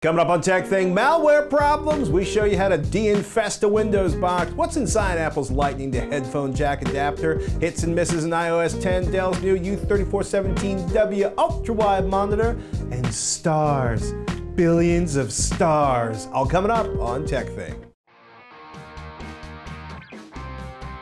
Coming up on TekThing, malware problems. We show you how to de-infest a Windows box. What's inside Apple's lightning to headphone jack adapter. Hits and misses in iOS 10. Dell's new U3417W ultra-wide monitor. And stars. Billions of stars. All coming up on TekThing.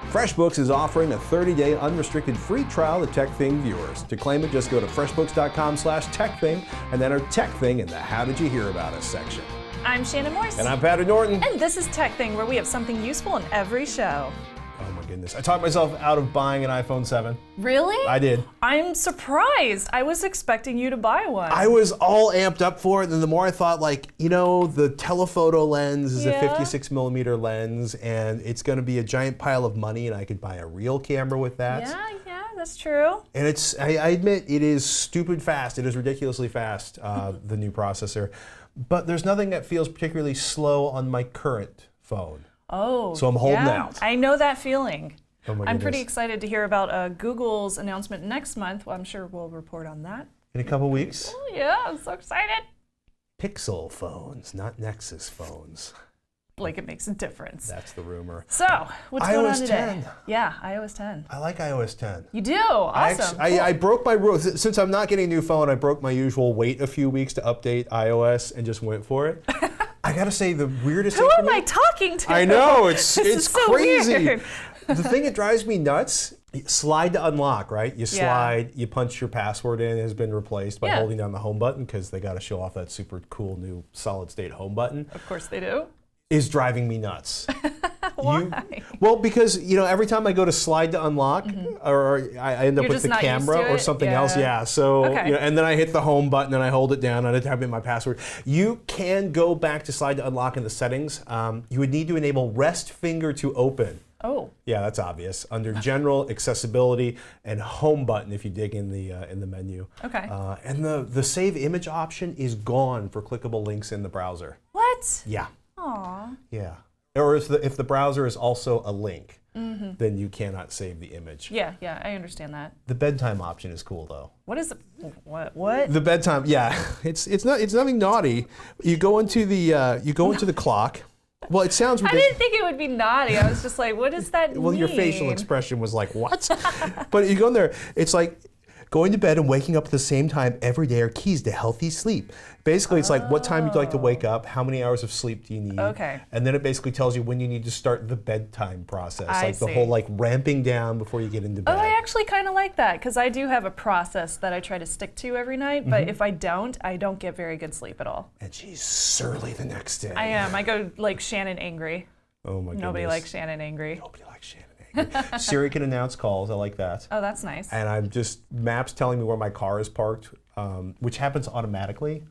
FreshBooks is offering a 30-day unrestricted free trial to TekThing viewers. To claim it, just go to freshbooks.com/TekThing and enter TekThing in the How Did You Hear About Us section. I'm Shannon Morse. And I'm Patrick Norton. And this is TekThing, where we have something useful in every show. Oh my goodness. I talked myself out of buying an iPhone 7. Really? I did. I'm surprised. I was expecting you to buy one. I was all amped up for it, and the more I thought, like, you know, the telephoto lens is a 56mm lens, and it's going to be a giant pile of money, and I could buy a real camera with that. Yeah, that's true. And it's, I admit, it is stupid fast. It is ridiculously fast, the new processor. But there's nothing that feels particularly slow on my current phone. Oh, so I'm holding out. I know that feeling. Oh my I'm goodness. pretty excited to hear about Google's announcement next month. Well, I'm sure we'll report on that. In a couple weeks? Oh, yeah, I'm so excited. Pixel phones, not Nexus phones. Like it makes a difference. That's the rumor. So, what's going on today? iOS 10. Yeah, iOS 10. I like iOS 10. You do? Awesome. I broke my rule. Since I'm not getting a new phone, I broke my usual wait a few weeks to update iOS and just went for it. I gotta say, the weirdest thing Who am I talking to? I know, it's so crazy. Weird. The thing that drives me nuts, slide to unlock, right? You slide, you punch your password in, it has been replaced by holding down the home button because they gotta show off that super cool new solid state home button. Of course they do. Is driving me nuts. Why? Well, because every time I go to slide to unlock, or I end up with the camera or something else. Yeah. So and then I hit the home button and I hold it down and I type in my password. You can go back to slide to unlock in the settings. You would need to enable rest finger to open. Oh. Yeah, that's obvious. Under General, Accessibility, and Home button if you dig in the menu. Okay. And the save image option is gone for clickable links in the browser. What? Yeah. Aw. Yeah. Or if the browser is also a link, then you cannot save the image. Yeah, I understand that. The bedtime option is cool though. What is it? What? The bedtime, yeah. It's nothing naughty. You go into the clock. Well, it sounds ridiculous. I didn't think it would be naughty. I was just like, what does that mean? Well, your facial expression was like, what? But you go in there, it's like going to bed and waking up at the same time every day are keys to healthy sleep. Basically, it's like what time you'd like to wake up, how many hours of sleep do you need, and then it basically tells you when you need to start the bedtime process, the whole like ramping down before you get into bed. Oh, I actually kind of like that because I do have a process that I try to stick to every night, but if I don't get very good sleep at all. And she's surly the next day. I am. I go like Shannon angry. Oh my goodness. Nobody likes Shannon angry. Nobody likes Shannon. Siri can announce calls. I like that. Oh, that's nice. And I'm just maps telling me where my car is parked, which happens automatically,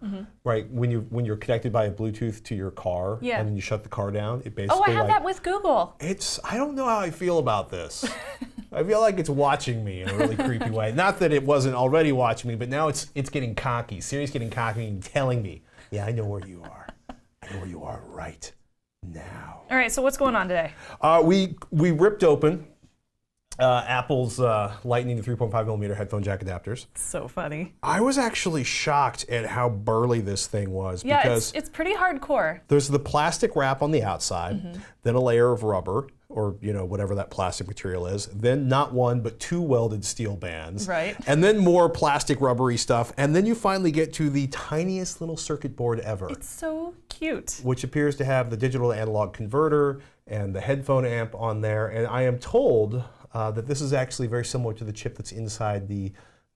right? When you're connected by a Bluetooth to your car, and then you shut the car down, it basically. Oh, I have that with Google. I don't know how I feel about this. I feel like it's watching me in a really creepy way. Not that it wasn't already watching me, but now it's getting cocky. Siri's getting cocky and telling me, yeah, I know where you are. I know where you are right now. All right, so what's going on today? We ripped open Apple's Lightning to 3.5mm headphone jack adapters. So funny. I was actually shocked at how burly this thing was. Yeah, because it's pretty hardcore. there's the plastic wrap on the outside, then a layer of rubber, or whatever that plastic material is, then not one but two welded steel bands, right? And then more plastic rubbery stuff, and then you finally get to the tiniest little circuit board ever. It's so cute. Which appears to have the digital to analog converter and the headphone amp on there, and I am told that this is actually very similar to the chip that's inside the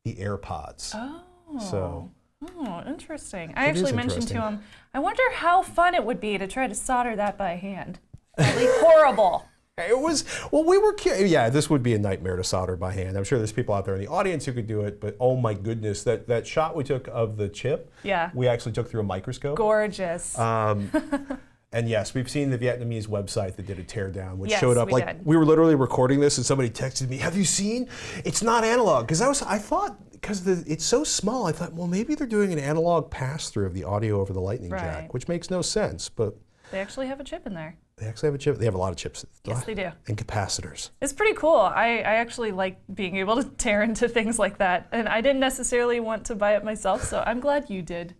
AirPods. Oh. Oh, interesting. I actually mentioned to him, I wonder how fun it would be to try to solder that by hand. Really horrible. It was, well, we were, yeah, this would be a nightmare to solder by hand. I'm sure there's people out there in the audience who could do it, but oh my goodness, that shot we took of the chip, we actually took through a microscope. Gorgeous. And yes, we've seen the Vietnamese website that did a teardown, which showed up we were literally recording this and somebody texted me, have you seen? It's not analog. Because I thought, because it's so small, I thought, well, maybe they're doing an analog pass-through of the audio over the lightning jack, which makes no sense, but. They actually have a chip in there. They actually have a chip. They have a lot of chips. Yes, they do. And capacitors. It's pretty cool. I actually like being able to tear into things like that. And I didn't necessarily want to buy it myself, so I'm glad you did.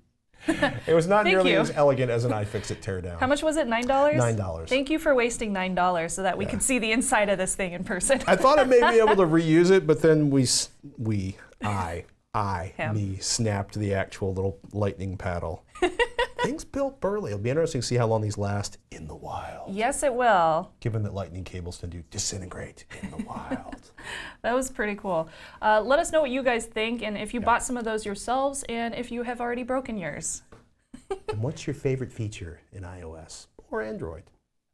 It was not Thank nearly you. as elegant as an iFixit Teardown. How much was it? $9? $9. Thank you for wasting $9 so that we could see the inside of this thing in person. I thought I may be able to reuse it, but then me snapped the actual little lightning paddle. Things built burly. It'll be interesting to see how long these last in the wild. Yes, it will. Given that lightning cables tend to disintegrate in the wild. That was pretty cool. Let us know what you guys think and if you bought some of those yourselves and if you have already broken yours. And what's your favorite feature in iOS or Android?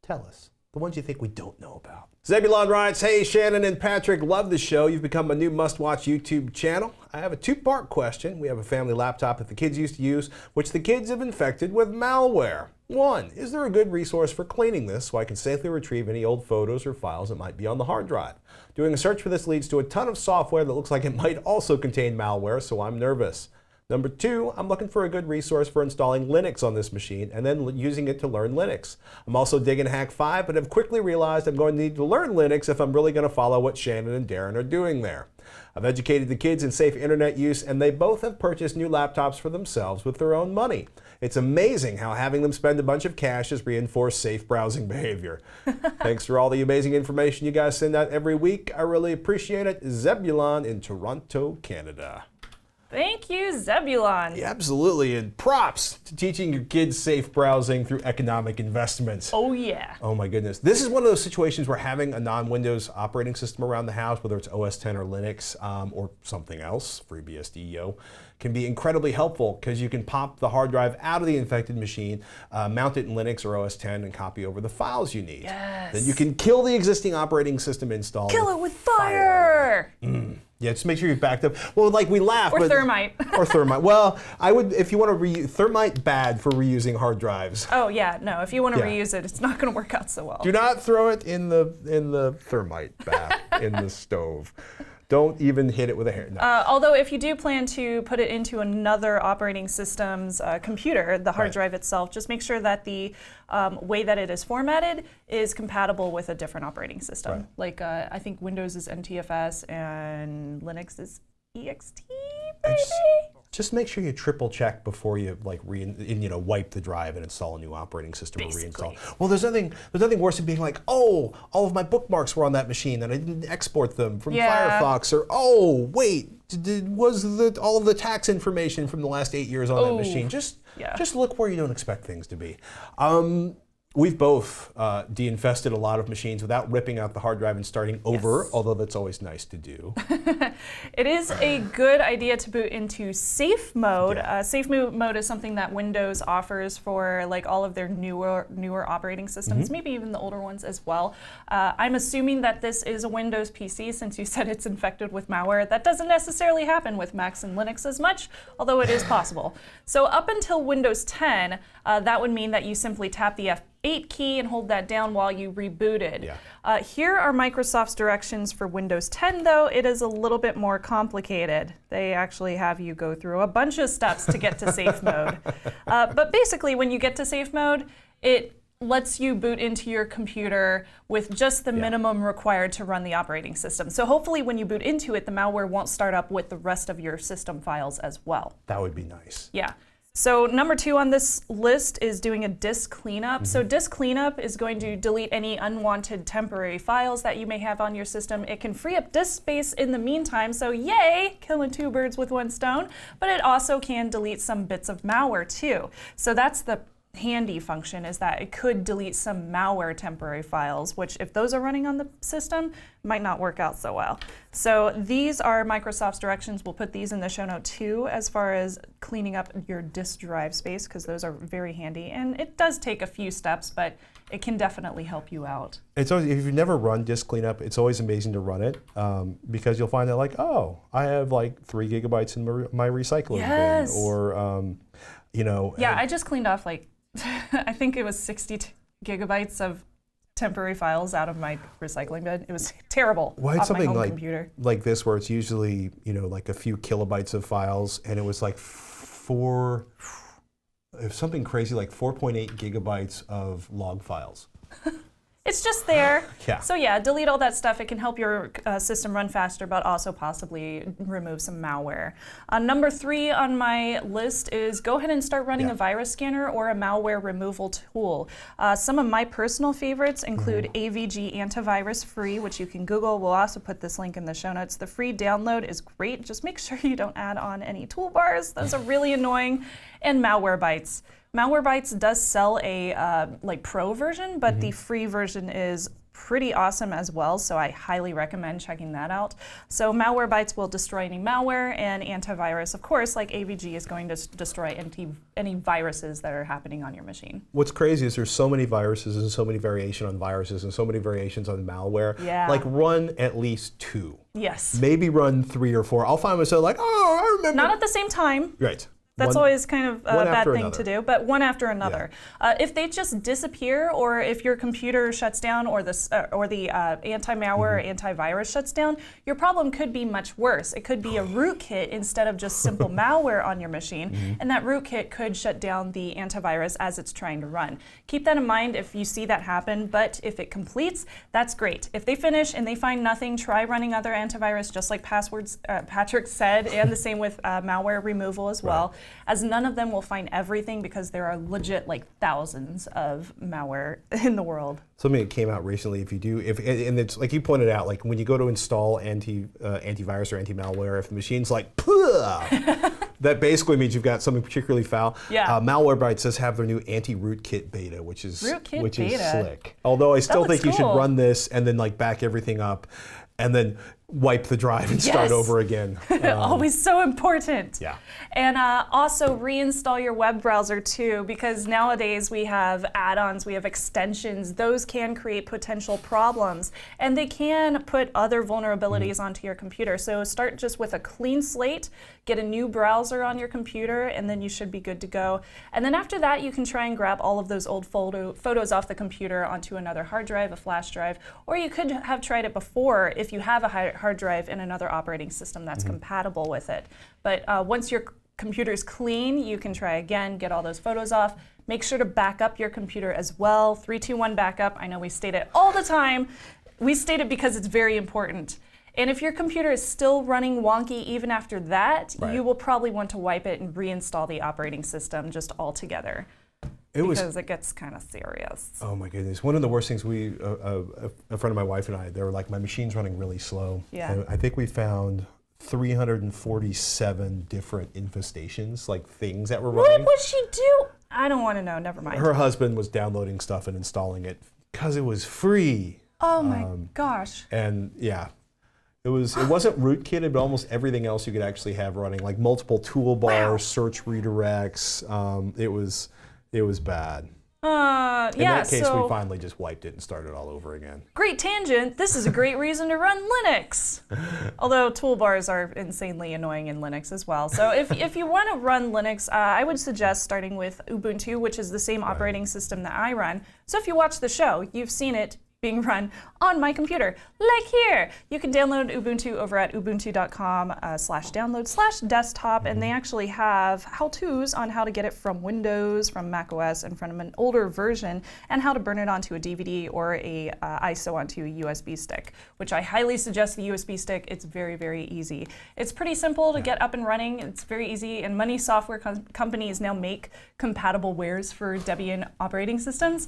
Tell us. The ones you think we don't know about. Zebulon writes, hey, Shannon and Patrick, love the show. You've become a new must-watch YouTube channel. I have a two-part question. We have a family laptop that the kids used to use, which the kids have infected with malware. 1, is there a good resource for cleaning this so I can safely retrieve any old photos or files that might be on the hard drive? Doing a search for this leads to a ton of software that looks like it might also contain malware, so I'm nervous. Number 2, I'm looking for a good resource for installing Linux on this machine and then using it to learn Linux. I'm also digging Hack 5, but have quickly realized I'm going to need to learn Linux if I'm really going to follow what Shannon and Darren are doing there. I've educated the kids in safe internet use, and they both have purchased new laptops for themselves with their own money. It's amazing how having them spend a bunch of cash has reinforced safe browsing behavior. Thanks for all the amazing information you guys send out every week. I really appreciate it. Zebulon in Toronto, Canada. Thank you, Zebulon. Yeah, absolutely, and props to teaching your kids safe browsing through economic investments. Oh yeah. Oh my goodness. This is one of those situations where having a non-Windows operating system around the house, whether it's OS X or Linux or something else, FreeBSD, can be incredibly helpful because you can pop the hard drive out of the infected machine, mount it in Linux or OS X, and copy over the files you need. Yes. Then you can kill the existing operating system install. Kill it with fire! Yeah, just make sure you're backed up. Well, like we laugh. Or thermite. Or thermite. Well, I would, if you want to thermite bad for reusing hard drives. Oh yeah, no. If you want to reuse it, it's not going to work out so well. Do not throw it in the thermite bath in the stove. Don't even hit it with a hair. No. Although if you do plan to put it into another operating system's computer, the hard drive itself, just make sure that the way that it is formatted is compatible with a different operating system. Right. Like I think Windows is NTFS and Linux is EXT, maybe? Just make sure you triple check before you wipe the drive and install a new operating system or reinstall. Well, there's nothing worse than being like, oh, all of my bookmarks were on that machine and I didn't export them from Firefox, or oh, wait, was all of the tax information from the last 8 years on that machine? Just look where you don't expect things to be. We've both de-infested a lot of machines without ripping out the hard drive and starting over, although that's always nice to do. It is a good idea to boot into safe mode. Safe mode is something that Windows offers for like all of their newer operating systems, maybe even the older ones as well. I'm assuming that this is a Windows PC since you said it's infected with malware. That doesn't necessarily happen with Macs and Linux as much, although it is possible. So up until Windows 10, that would mean that you simply tap the F8 key and hold that down while you rebooted. Here are Microsoft's directions for Windows 10, though. It is a little bit more complicated. They actually have you go through a bunch of steps to get to safe mode. But basically, when you get to safe mode, it lets you boot into your computer with just the minimum required to run the operating system. So hopefully when you boot into it, the malware won't start up with the rest of your system files as well. That would be nice. Yeah. So number 2 on this list is doing a disk cleanup. So disk cleanup is going to delete any unwanted temporary files that you may have on your system. It can free up disk space in the meantime, so yay, killing 2 birds with 1 stone, but it also can delete some bits of malware too. So that's the handy function, is that it could delete some malware temporary files, which if those are running on the system, might not work out so well. So these are Microsoft's directions. We'll put these in the show note too, as far as cleaning up your disk drive space, because those are very handy. And it does take a few steps, but it can definitely help you out. It's always, if you've never run disk cleanup, it's always amazing to run it because you'll find that like, oh, I have like 3 gigabytes in my recycling bin, or Yeah, I just cleaned off like I think it was 60 gigabytes of temporary files out of my recycling bin. It was terrible. Well, it's something my home computer. Like this, where it's usually like a few kilobytes of files, and it was like something crazy like 4.8 gigabytes of log files. It's just there. Yeah. So yeah, delete all that stuff. It can help your system run faster, but also possibly remove some malware. Number 3 on my list is go ahead and start running a virus scanner or a malware removal tool. Some of my personal favorites include AVG Antivirus Free, which you can Google. We'll also put this link in the show notes. The free download is great. Just make sure you don't add on any toolbars. Those are really annoying. And MalwareBytes. MalwareBytes does sell a like pro version, but the free version is pretty awesome as well, so I highly recommend checking that out. So MalwareBytes will destroy any malware, and antivirus, of course, like AVG, is going to destroy any viruses that are happening on your machine. What's crazy is there's so many viruses and so many variations on viruses and so many variations on malware. Yeah. Like run at least 2. Yes. Maybe run 3 or 4. I'll find myself like, oh, I remember. Not at the same time. Right. That's always kind of a bad thing another. to do, but one after another. Yeah. If they just disappear, or if your computer shuts down, or the anti-malware or antivirus shuts down, your problem could be much worse. It could be a rootkit instead of just simple malware on your machine, and that rootkit could shut down the antivirus as it's trying to run. Keep that in mind if you see that happen, but if it completes, that's great. If they finish and they find nothing, try running other antivirus, just like Patrick said, and the same with malware removal as well. As none of them will find everything, because there are legit like thousands of malware in the world. Something that came out recently, and it's like you pointed out, like when you go to install antivirus or anti-malware, if the machine's like, that basically means you've got something particularly foul. Yeah. MalwareBytes does have their new anti-rootkit beta, which is beta. slick. Although I still think you should cool. run this and then like back everything up, and then wipe the drive and start over again. Always so important. Yeah. And also reinstall your web browser too, because nowadays we have add-ons, we have extensions. Those can create potential problems, and they can put other vulnerabilities onto your computer. So start just with a clean slate, get a new browser on your computer, and then you should be good to go. And then after that, you can try and grab all of those old photos off the computer onto another hard drive, a flash drive, or you could have tried it before if you have a hard drive in another operating system that's compatible with it. But once your computer's clean, you can try again, get all those photos off. Make sure to back up your computer as well. 3-2-1 backup. I know we state it all the time. We state it because it's very important. And if your computer is still running wonky even after that, you will probably want to wipe it and reinstall the operating system just altogether. Because it gets kind of serious. Oh my goodness. One of the worst things a friend of my wife and I, they were like, my machine's running really slow. Yeah. And I think we found 347 different infestations, like things that were running. What would she do? I don't want to know, never mind. Her husband was downloading stuff and installing it because it was free. Oh my gosh. And yeah. It wasn't rootkitted, but almost everything else you could actually have running, like multiple toolbars, search redirects. It was bad. In that case, we finally just wiped it and started all over again. Great tangent. This is a great reason to run Linux. Although toolbars are insanely annoying in Linux as well. So if you want to run Linux, I would suggest starting with Ubuntu, which is the same operating system that I run. So if you watch the show, you've seen it being run on my computer, like here. You can download Ubuntu over at ubuntu.com/download/desktop, and they actually have how-tos on how to get it from Windows, from macOS, and from an older version, and how to burn it onto a DVD or a ISO onto a USB stick, which I highly suggest the USB stick. It's very, very easy. It's pretty simple to get up and running. It's very easy, and many software companies now make compatible wares for Debian operating systems.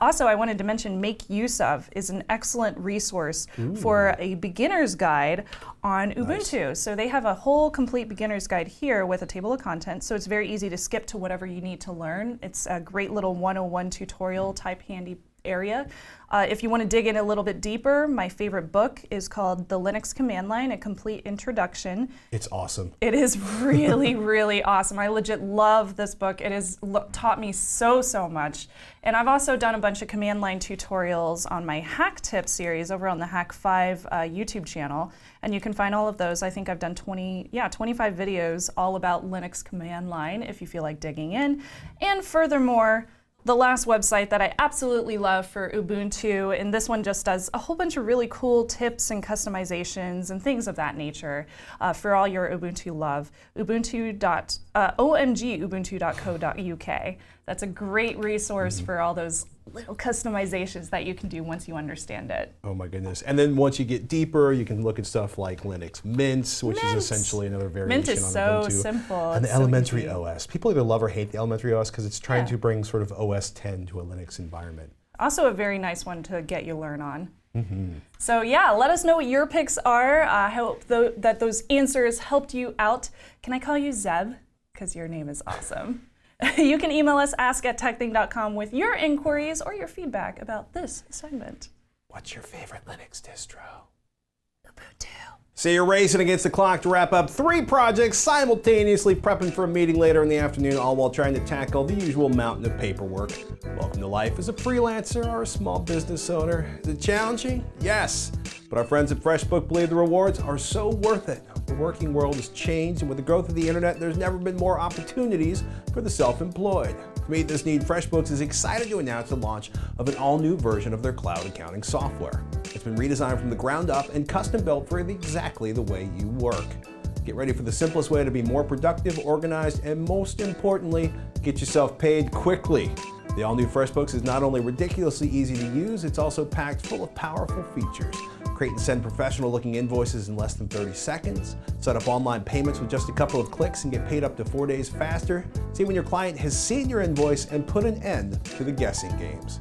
Also, I wanted to mention Make Use Of is an excellent resource for a beginner's guide on Ubuntu. So they have a whole complete beginner's guide here with a table of contents, so it's very easy to skip to whatever you need to learn. It's a great little 101 tutorial type handy area. If you want to dig in a little bit deeper, my favorite book is called The Linux Command Line, A Complete Introduction. It's awesome. It is really, really awesome. I legit love this book. It has taught me so much. And I've also done a bunch of command line tutorials on my Hack Tip series over on the Hack 5 YouTube channel. And you can find all of those. I think I've done 25 videos all about Linux command line if you feel like digging in. And furthermore, the last website that I absolutely love for Ubuntu, and this one just does a whole bunch of really cool tips and customizations and things of that nature for all your Ubuntu love, omgubuntu.co.uk. That's a great resource for all those little customizations that you can do once you understand it. Oh my goodness. And then once you get deeper, you can look at stuff like Linux Mint, which is essentially another variation Mint is on so Ubuntu. simple. And the It's so elementary easy. OS. People either love or hate the elementary OS because it's trying Yeah. to bring sort of OS 10 to a Linux environment. Also a very nice one to get you learn on. So yeah, let us know what your picks are. I hope that those answers helped you out. Can I call you Zeb? Because your name is awesome. You can email us, ask@tekthing.com, with your inquiries or your feedback about this segment. What's your favorite Linux distro? Ubuntu. So you're racing against the clock to wrap up 3 projects simultaneously, prepping for a meeting later in the afternoon, all while trying to tackle the usual mountain of paperwork. Welcome to life as a freelancer or a small business owner. Is it challenging? Yes. But our friends at FreshBook believe the rewards are so worth it. The working world has changed, and with the growth of the internet, there's never been more opportunities for the self-employed. To meet this need, FreshBooks is excited to announce the launch of an all-new version of their cloud accounting software. It's been redesigned from the ground up and custom built for exactly the way you work. Get ready for the simplest way to be more productive, organized, and most importantly, get yourself paid quickly. The all-new FreshBooks is not only ridiculously easy to use, it's also packed full of powerful features. Create and send professional-looking invoices in less than 30 seconds. Set up online payments with just a couple of clicks and get paid up to 4 days faster. See when your client has seen your invoice and put an end to the guessing games.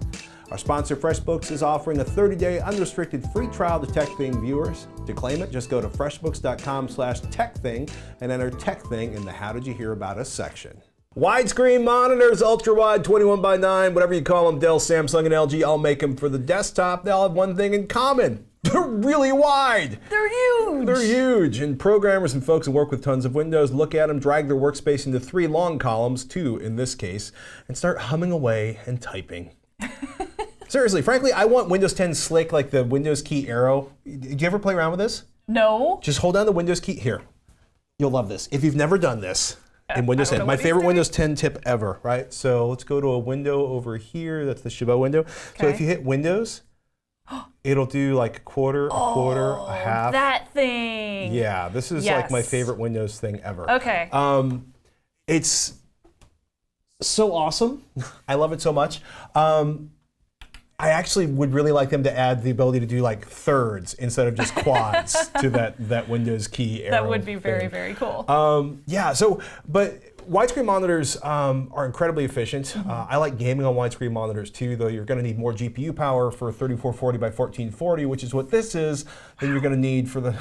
Our sponsor, FreshBooks, is offering a 30-day unrestricted free trial to TekThing viewers. To claim it, just go to freshbooks.com/TekThing and enter TekThing in the How Did You Hear About Us section. Widescreen monitors, ultra-wide, 21:9, whatever you call them, Dell, Samsung, and LG, all make them for the desktop. They all have one thing in common. They're really wide. They're huge. They're huge. And programmers and folks who work with tons of Windows look at them, drag their workspace into 3 long columns, 2 in this case, and start humming away and typing. Seriously, frankly, I want Windows 10 slick like the Windows key arrow. Did you ever play around with this? No. Just hold down the Windows key. Here. You'll love this. If you've never done this in Windows 10, my favorite Windows 10 tip ever, right? So let's go to a window over here. That's the Chabot window. So if you hit Windows, it'll do like a quarter, a half. That thing. Yeah, this is like my favorite Windows thing ever. Okay. It's so awesome. I love it so much. I actually would really like them to add the ability to do like thirds instead of just quads to that Windows key arrow. That would be very, very cool. Yeah, but widescreen monitors are incredibly efficient. I like gaming on widescreen monitors too, though you're going to need more GPU power for 3440 by 1440, which is what this is, than you're going to need for the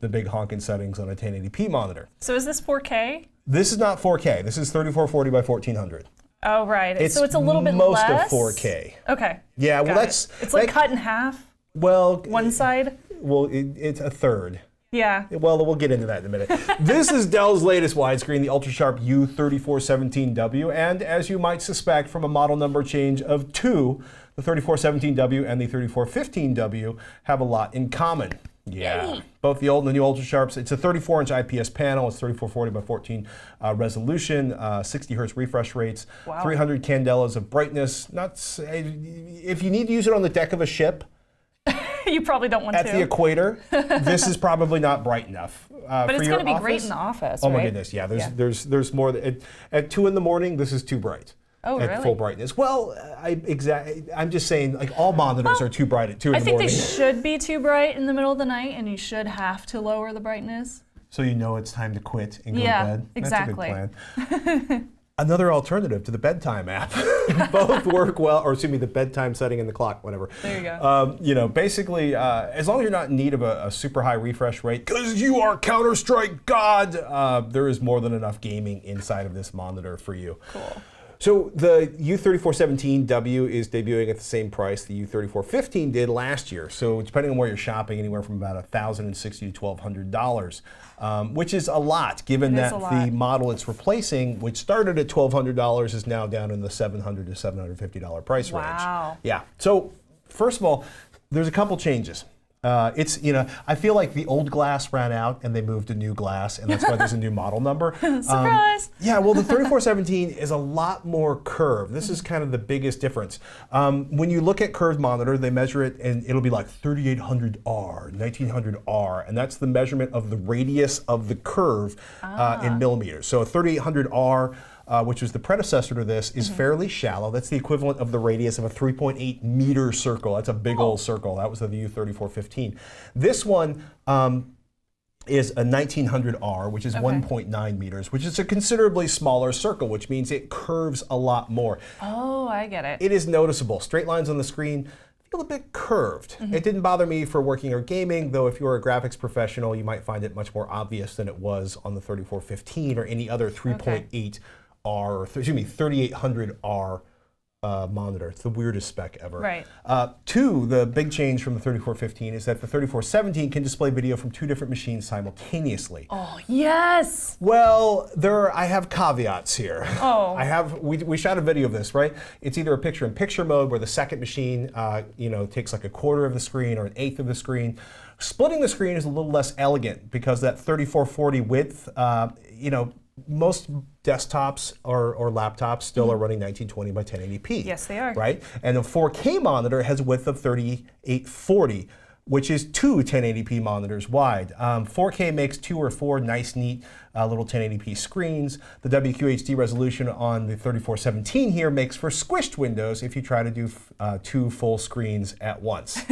the big honking settings on a 1080p monitor. So is this 4K? This is not 4K. This is 3440 by 1400. Oh, right. So it's a little bit most less? of 4K. Okay. Yeah, well, it's like cut in half. Well, one side. Well, it's a third. Yeah. Well, we'll get into that in a minute. This is Dell's latest widescreen, the UltraSharp U3417W, and as you might suspect from a model number change of 2, the 3417W and the 3415W have a lot in common. Yeah, Yay. Both the old and the new UltraSharps. It's a 34-inch IPS panel. It's 3440 by 14 resolution, 60 hertz refresh rates, 300 candelas of brightness. If you need to use it on the deck of a ship, you probably don't want to. At the equator, this is probably not bright enough. But it's going to be great in the office, right? Oh my goodness, yeah. There's more. At 2 in the morning, this is too bright. Oh, at really? full brightness. Well, I'm just saying, like all monitors are too bright at 2 in the morning. I think they should be too bright in the middle of the night, and you should have to lower the brightness. So you know it's time to quit and go to bed. Exactly. That's a good plan. Another alternative to the bedtime app. Both work well, or excuse me, the bedtime setting and the clock, whatever. There you go. Basically, as long as you're not in need of a super high refresh rate, because you are Counter-Strike God, there is more than enough gaming inside of this monitor for you. Cool. So the U3417W is debuting at the same price the U3415 did last year. So depending on where you're shopping, anywhere from about $1,060 to $1,200, which is a lot, given that the model it's replacing, which started at $1,200, is now down in the $700 to $750 price range. Wow. Yeah. So first of all, there's a couple changes. I feel like the old glass ran out and they moved to new glass, and that's why there's a new model number. Surprise! Yeah, well, the 3417 is a lot more curved. This is kind of the biggest difference. When you look at curved monitor, they measure it and it'll be like 3800R, 1900R, and that's the measurement of the radius of the curve in millimeters. So a 3800R which was the predecessor to this, is fairly shallow. That's the equivalent of the radius of a 3.8 meter circle. That's a big old circle. That was the U3415. This one is a 1900R, which is 1.9 meters, which is a considerably smaller circle, which means it curves a lot more. Oh, I get it. It is noticeable. Straight lines on the screen feel a bit curved. It didn't bother me for working or gaming, though if you're a graphics professional, you might find it much more obvious than it was on the 3415 or any other 3.8R, or excuse me, 3800R monitor. It's the weirdest spec ever. Right. Two, the big change from the 3415 is that the 3417 can display video from two different machines simultaneously. Oh, yes! Well, I have caveats here. Oh. We shot a video of this, right? It's either a picture-in-picture mode where the second machine, takes like a quarter of the screen or an eighth of the screen. Splitting the screen is a little less elegant because that 3440 width, most desktops or laptops still are running 1920 by 1080p. Yes, they are. Right? And a 4K monitor has a width of 3840, which is two 1080p monitors wide. 4K makes 2 or 4 nice, neat little 1080p screens. The WQHD resolution on the 3417 here makes for squished windows if you try to do 2 full screens at once.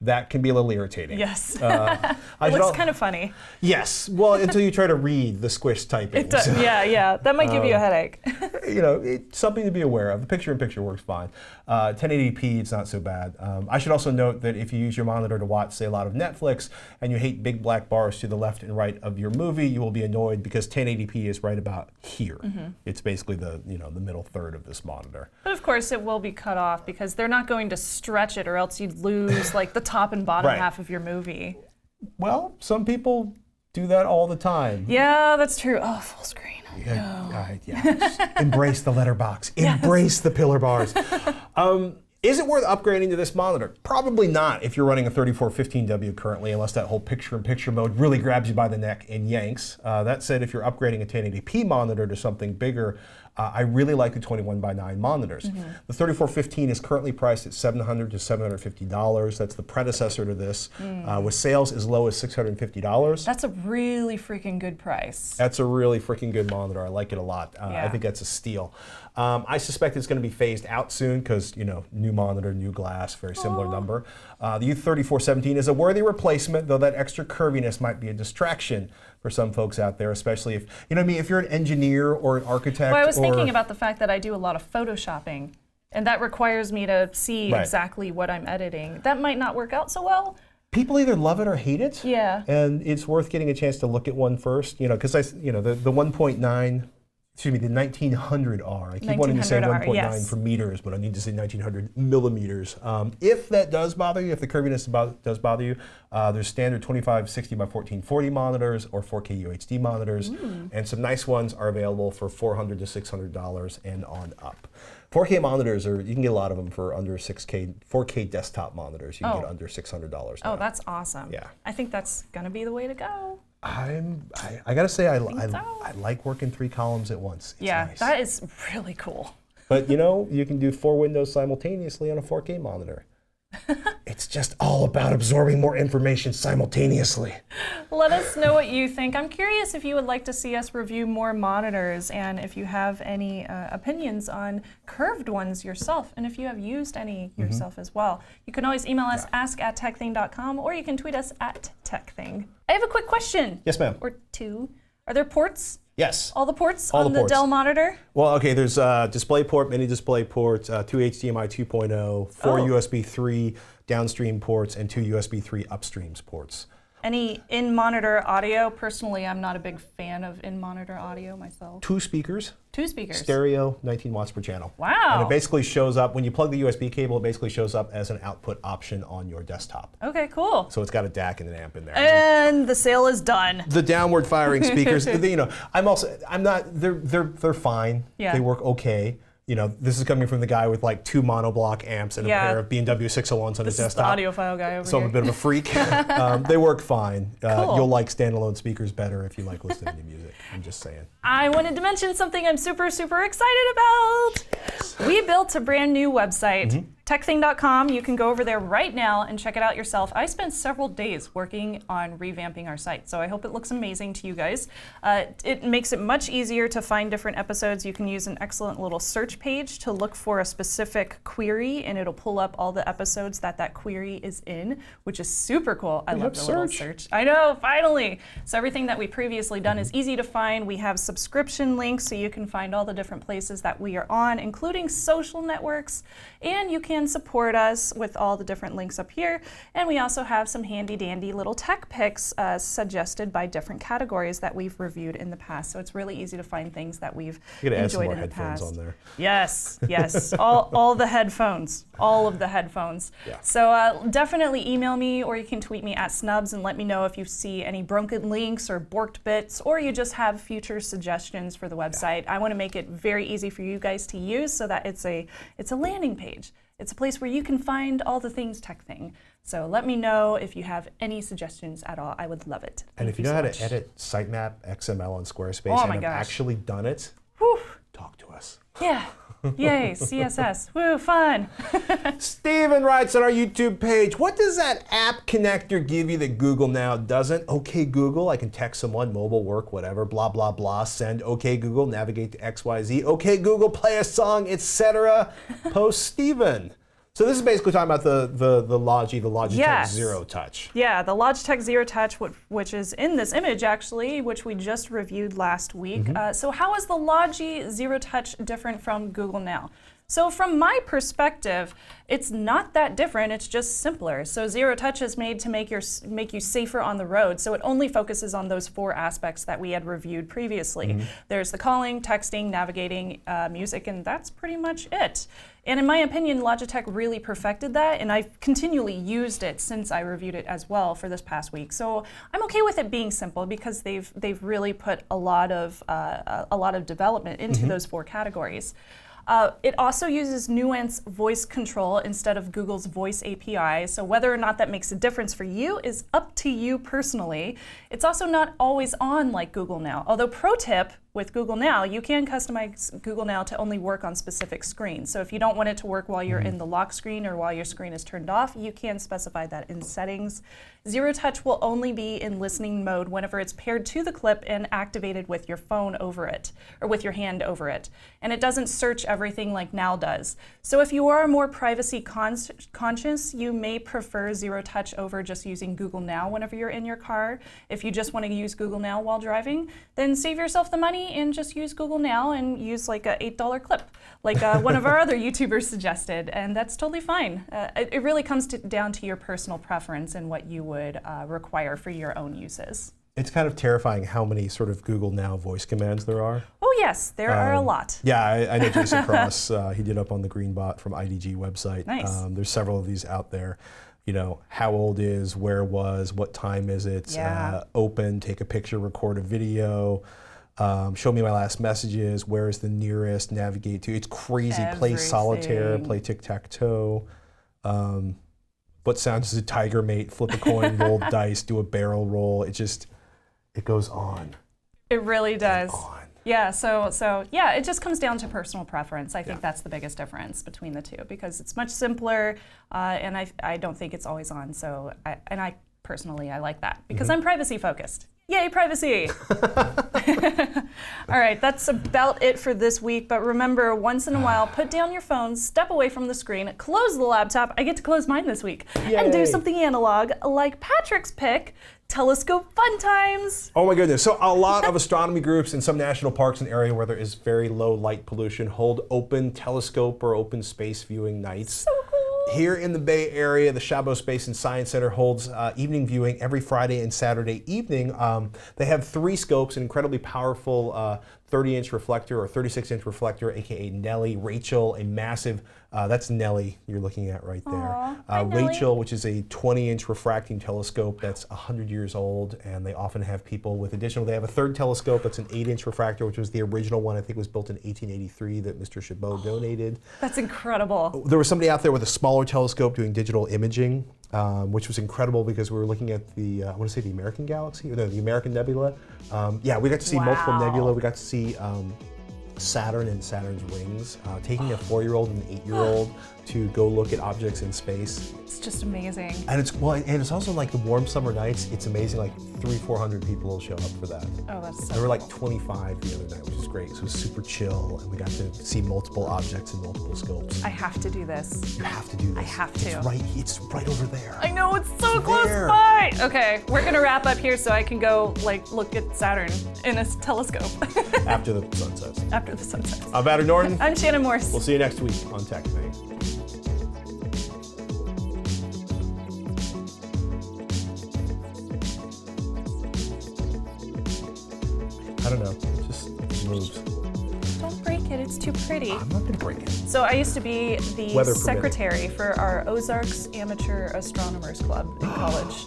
That can be a little irritating. Yes. It looks kind of funny. Yes. Well, until you try to read the squish typing. It does. Yeah. That might give you a headache. It's something to be aware of. The picture-in-picture works fine. 1080p, it's not so bad. I should also note that if you use your monitor to watch, say, a lot of Netflix, and you hate big black bars to the left and right of your movie, you will be annoyed because 1080p is right about here. It's basically the middle third of this monitor. But of course, it will be cut off because they're not going to stretch it, or else you'd lose like the top and bottom half of your movie. Well, some people do that all the time. Yeah, that's true. Oh, full screen. Just embrace the letterbox. Embrace the pillar bars. Is it worth upgrading to this monitor? Probably not if you're running a 3415W currently, unless that whole picture-in-picture mode really grabs you by the neck and yanks. That said, if you're upgrading a 1080p monitor to something bigger, I really like the 21:9 monitors. The 3415 is currently priced at $700 to $750. That's the predecessor to this, with sales as low as $650. That's a really freaking good price. That's a really freaking good monitor. I like it a lot. I think that's a steal. I suspect it's going to be phased out soon because, new monitor, new glass, very similar number. The U3417 is a worthy replacement, though that extra curviness might be a distraction for some folks out there, especially if, if you're an engineer or an architect. Well, I was thinking about the fact that I do a lot of photoshopping, and that requires me to see exactly what I'm editing. That might not work out so well. People either love it or hate it. Yeah. And it's worth getting a chance to look at one first, because the 1.9, excuse me, the 1900R. I keep wanting to say 1.9 for meters, but I need to say 1900 millimeters. If that does bother you, if the curviness does bother you, there's standard 2560 by 1440 monitors or 4K UHD monitors, and some nice ones are available for $400 to $600 and on up. 4K monitors you can get a lot of them for under 6K. 4K desktop monitors you can get under $600 now. Oh, that's awesome. Yeah. I think that's gonna be the way to go. I gotta say I like working 3 columns at once. It's nice. That is really cool. But you can do 4 windows simultaneously on a 4K monitor. It's just all about absorbing more information simultaneously. Let us know what you think. I'm curious if you would like to see us review more monitors, and if you have any opinions on curved ones yourself, and if you have used any yourself as well. You can always email us, ask@tekthing.com, or you can tweet us at TekThing. I have a quick question. Yes, ma'am. Or two. Are there ports? Yes. All the ports on the Dell monitor? Well, okay, there's DisplayPort, mini DisplayPort, 2 HDMI 2.0, 4 USB 3 downstream ports, and 2 USB 3 upstreams ports. Any in-monitor audio? Personally, I'm not a big fan of in-monitor audio myself. 2 speakers. 2 speakers. Stereo, 19 watts per channel. Wow. And it basically shows up, when you plug the USB cable, it basically shows up as an output option on your desktop. Okay, cool. So it's got a DAC and an amp in there. And the sale is done. The downward firing speakers, they're fine. Yeah. They work okay. This is coming from the guy with like 2 monoblock amps and a pair of B&W 601s on his desktop. This is the audiophile guy over here. So I'm a bit of a freak. They work fine. Cool. You'll like standalone speakers better if you like listening to music. I'm just saying. I wanted to mention something I'm super, super excited about. Yes. We built a brand new website TekThing.com. You can go over there right now and check it out yourself. I spent several days working on revamping our site, so I hope it looks amazing to you guys. It makes it much easier to find different episodes. You can use an excellent little search page to look for a specific query, and it'll pull up all the episodes that query is in, which is super cool. I love the little search. I know, finally. So everything that we previously done is easy to find. We have subscription links, so you can find all the different places that we are on, including social networks, and you can support us with all the different links up here. And we also have some handy dandy little tech picks suggested by different categories that we've reviewed in the past. So it's really easy to find things that we've enjoyed in the past. On there. Yes, yes, all the headphones, all of the headphones. Yeah. So definitely email me, or you can tweet me at Snubs and let me know if you see any broken links or borked bits, or you just have future suggestions for the website. I want to make it very easy for you guys to use so that it's a landing page. It's a place where you can find all the things TekThing. So let me know if you have any suggestions at all. I would love it. And if you know how to edit sitemap XML on Squarespace and have actually done it, talk to us. Yeah. Yay, CSS. Woo, fun. Steven writes on our YouTube page, what does that app connector give you that Google now doesn't? Okay, Google, I can text someone, mobile, work, whatever, blah, blah, blah. Send, okay, Google, navigate to XYZ. Okay, Google, play a song, etc. Post Steven. So this is basically talking about the Logi, the Logitech ZeroTouch. Yeah, the Logitech ZeroTouch, which is in this image actually, which we just reviewed last week. So how is the Logi ZeroTouch different from Google Now? So from my perspective, it's not that different, it's just simpler. So ZeroTouch is made to make you safer on the road, so it only focuses on those 4 aspects that we had reviewed previously. There's the calling, texting, navigating, music, and that's pretty much it. And in my opinion, Logitech really perfected that, and I've continually used it since I reviewed it as well for this past week. So I'm okay with it being simple because they've really put a lot of development into those 4 categories. It also uses Nuance voice control instead of Google's voice API, so whether or not that makes a difference for you is up to you personally. It's also not always on like Google Now, although pro tip, with Google Now, you can customize Google Now to only work on specific screens. So if you don't want it to work while you're in the lock screen or while your screen is turned off, you can specify that in settings. ZeroTouch will only be in listening mode whenever it's paired to the clip and activated with your phone over it, or with your hand over it. And it doesn't search everything like Now does. So if you are more privacy conscious, you may prefer ZeroTouch over just using Google Now whenever you're in your car. If you just want to use Google Now while driving, then save yourself the money and just use Google Now and use like a $8 clip, like one of our other YouTubers suggested, and that's totally fine. It really comes down to your personal preference and what you would require for your own uses. It's kind of terrifying how many sort of Google Now voice commands there are. Oh yes, there are a lot. Yeah, I know Jason Cross, he did up on the Greenbot from IDG website. Nice. There's several of these out there. You know, how old is, where was, what time is it, open, take a picture, record a video, show me my last messages, where is the nearest, navigate to. It's crazy. Everything. Play solitaire, play tic-tac-toe. What sound does a tiger make? Flip a coin, roll dice, do a barrel roll. It goes on. It really does. On. Yeah, so yeah, it just comes down to personal preference. I think that's the biggest difference between the two, because it's much simpler, and I don't think it's always on. So I personally like that because I'm privacy focused. Yay, privacy! All right, that's about it for this week. But remember, once in a while, put down your phone, step away from the screen, close the laptop. I get to close mine this week. Yay. And do something analog, like Patrick's pick, telescope fun times. Oh my goodness. So a lot of astronomy groups in some national parks in area where there is very low light pollution hold open telescope or open space viewing nights. So cool. Here in the Bay Area, the Chabot Space and Science Center holds evening viewing every Friday and Saturday evening. They have 3 scopes, an incredibly powerful 30-inch reflector or 36-inch reflector, aka Nellie, Rachel, a massive, that's Nellie you're looking at right there. Hi, Rachel, which is a 20-inch refracting telescope that's 100 years old, and they often have people with additional, they have a 3rd telescope that's an 8-inch refractor, which was the original one, I think was built in 1883 that Mr. Chabot donated. That's incredible. There was somebody out there with a smaller telescope doing digital imaging, which was incredible because we were looking at the, I want to say the American Galaxy, or no, the American Nebula. Yeah, we got to see multiple nebula. We got to see Saturn and Saturn's rings, taking a 4-year-old and an 8-year-old to go look at objects in space. It's just amazing. And it's also like the warm summer nights. It's amazing. Like 300-400 people will show up for that. Oh, that's so There were like 25 the other night, which is great. So it was super chill, and we got to see multiple objects in multiple scopes. I have to do this. You have to do this. I have to. It's right over there. I know, it's so close by. Okay, we're gonna wrap up here so I can go like look at Saturn in a telescope. After the sun sets. After the sun sets. I'm Adam Norton. I'm Shannon Morse. We'll see you next week on TekThing. I don't know, it just moves. Don't break it, it's too pretty. I'm not gonna break it. So I used to be the Weather secretary for our Ozarks Amateur Astronomers Club in college.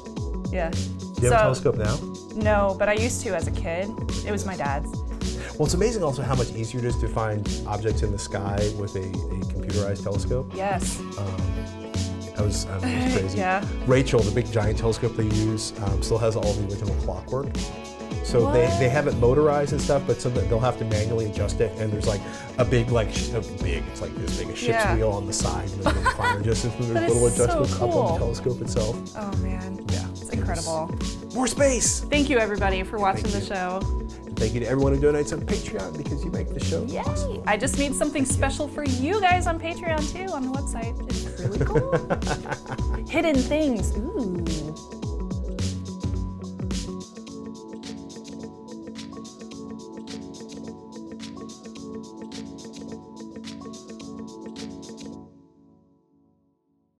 Yeah. Do you have a telescope now? No, but I used to as a kid. It was my dad's. Well, it's amazing also how much easier it is to find objects in the sky with a computerized telescope. Yes. That was crazy. Yeah. Rachel, the big giant telescope they use, still has all the original clockwork. So they have it motorized and stuff, but they'll have to manually adjust it. And there's like a big, it's like this big, a ship's wheel on the side, and then the finer distance with a little adjustment up on the telescope itself. Oh man. Yeah. It's incredible. More space! Thank you everybody for watching the show. And thank you to everyone who donates on Patreon because you make the show awesome. I just made something special for you guys on Patreon too on the website. It's really cool. Hidden things. Ooh.